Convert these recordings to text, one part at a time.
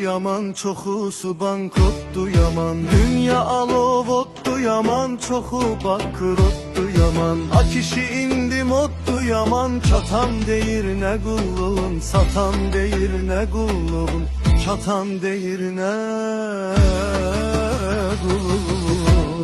yaman, çoxusu bankotdu yaman. Dünya alov otdu yaman, çoxu bakırotdu yaman. A kişi indi moddu yaman, çatan deyir ne qulluğun, satan deyir ne qulluğun, çatan deyir ne qulluğun.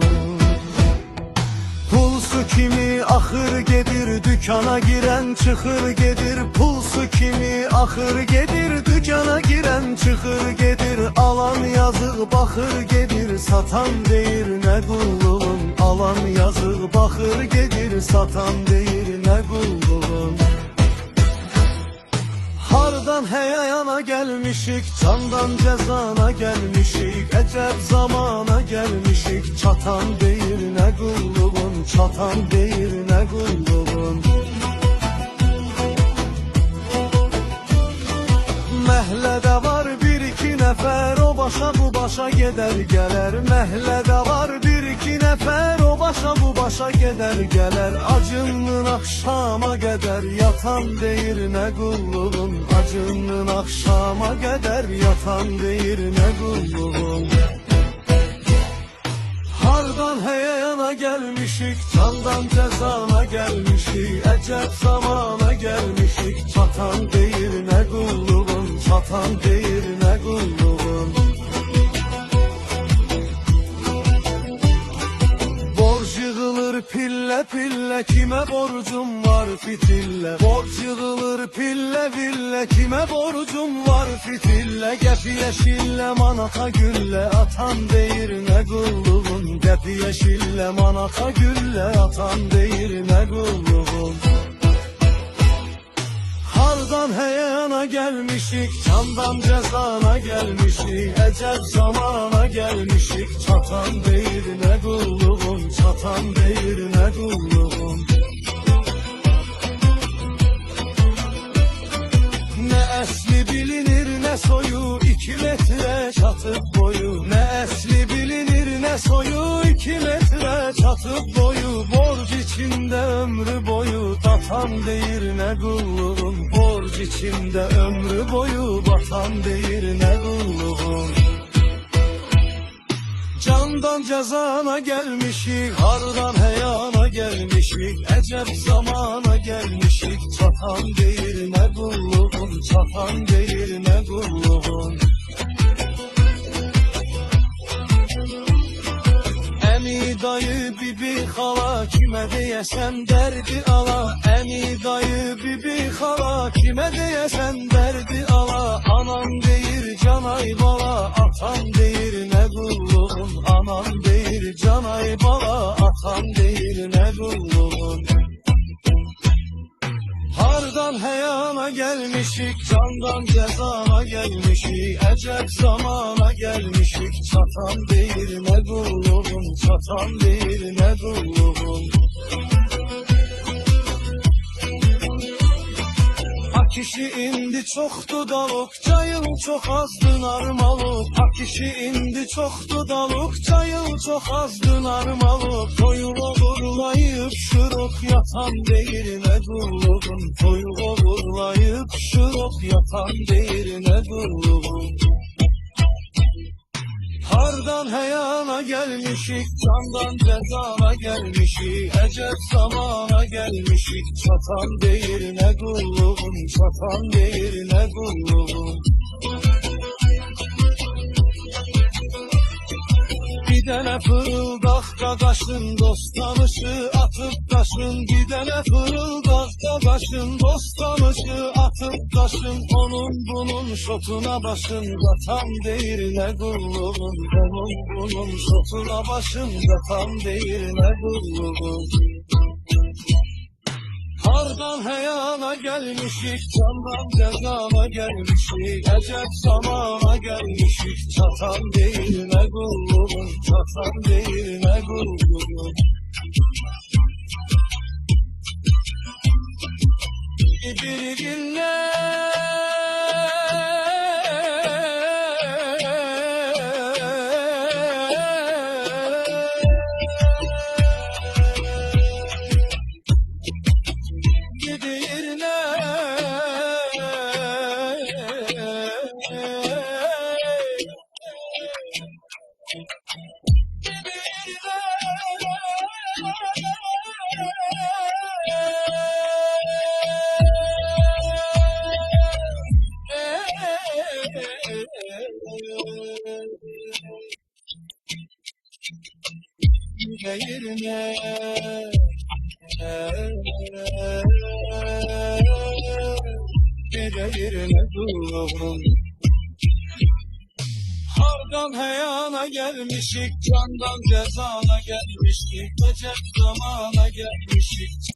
Pulsu kimi axır gedir, dükana giren çıxır gedir. Pulsu kimi axır gedir, dükana giren çıxır gedir. Alan yazıq baxır gedir, satan deyir ne qulluğun. Alan yazıq baxır gedir, satan deyir ne qulluğun. Hardan heyayana gelmişik, candan cezana gelmişik. Ecep zamana gelmişik, çatan deyir ne qulluğun, çatan deyir ne qulluğun. Məhlədə var bir iki nəfər, o başa bu başa gedər gələr. Məhlədə var bir iki nəfər, o başa bu başa gedər gələr. Acından axşama qədər yatan deyir nə qulluğun. Acından axşama qədər yatan deyir nə qulluğun. Hardan heyayana gelmişik, candan cezana gelmişik. Ecep zamana gelmişik, çatan deyir ne qulluğun, çatan deyir ne qulluğun. Borc yığılır pillə pillə, kimə borcum var fitillə. Borc yığılır pillə pillə, kimə borcum var fitillə. Qəpiyə şillə, manata güllə, atan deyir nə qulluğun. Qəpiyə şillə, manata güllə, atan deyir nə qulluğun. Hardan heyana gelmişik, candan cezana gelmişik. Ecep zamana gelmişik, çatan deyir ne qulluğun, çatan deyir ne qulluğun. Ne esli bilinir ne soyu, 2 metre çatıp boyu. Ne esli bilinir ne soyu, 2 metre çatıp boyu. Borç içinde ömrü boyu, tatan deyir ne qulluğun. Borç içinde ömrü boyu, batan deyir ne qulluğun. Candan cezana gelmişik, hardan heyana gelmişik. Ecep zamana gelmişik, çatan deyir ne qulluğun, çatan deyir ne qulluğun. Əmi dayı, bibi, xala, kimə deyəsən dərdi ala. Əmi dayı, bibi, xala, kimə deyəsən dərdi ala. Anam deyir canay bala, atam deyir nə qulluğun. Anam deyir canay bala, atam deyir nə qulluğun. Hardan heyana gelmişik, candan cezana gelmişik. Ecep zamana gelmişik, çatan deyir ne qulluğun, çatan deyir ne qulluğun. A kişi indi çoxdu dalıq, cayıl çox azdı narmalıq. A kişi indi çoxdu dalıq, cayıl çox azdı narmalıq. Toyuğa vurlayıb şırıq, yatan deyir ne qulluğun. Toyuğa vurlayıb şırıq, yatan deyir ne qulluğun. Hardan heyana gelmişik, candan cezana gelmişik. Ecep zamana gelmişik, çatan deyir ne qulluğun, çatan deyir ne qulluğun. Bir dənə fırıldaq qaqaşın, dost tanışı atıp daşın. Bir dənə fırıldaq qaqaşın, dost tanışı atıp daşın. Onun bunun şotuna başın, vatan deyir ne qulluğun. Onun bunun şotuna başın, vatan deyir ne qulluğun. Hardan heyana gelmişik, candan cezana gelmişik. Ecep zamana gelmişik, çatan deyir ne qulluğun, çatan deyir ne qulluğun. Bir günler yerine Gece yerine dur. Hardan heyana gelmişik, candan cezana gelmişik, ecel zamana gelmişik.